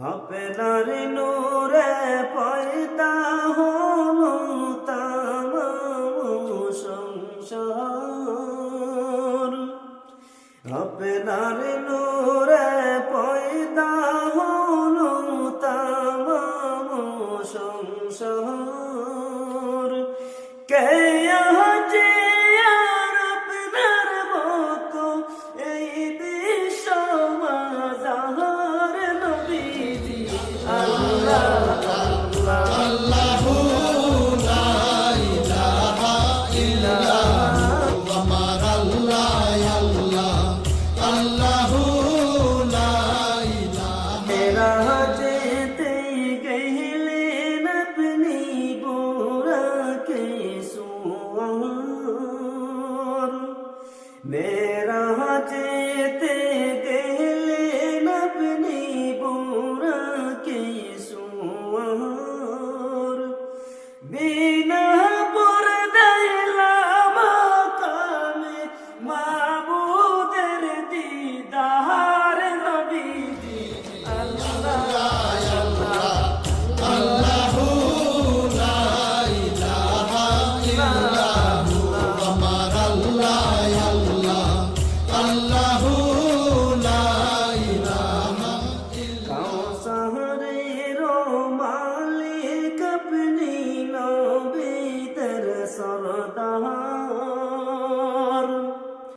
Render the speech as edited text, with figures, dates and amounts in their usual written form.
আপনার নূরে পয়দা হলো তামাম সংসার, আপনার নূরে পয়দা হলো তামাম সংসার। কে আছে আর আপনার মতো এই বিশ্ব মাঝার নবীজি আল্লাহ আল্লাহ আল্লাহু লা ইলাহা ইল্লাল্লাহু আমার আল্লাহ আল্লাহ আল্লাহু লা ইলাহা মেরা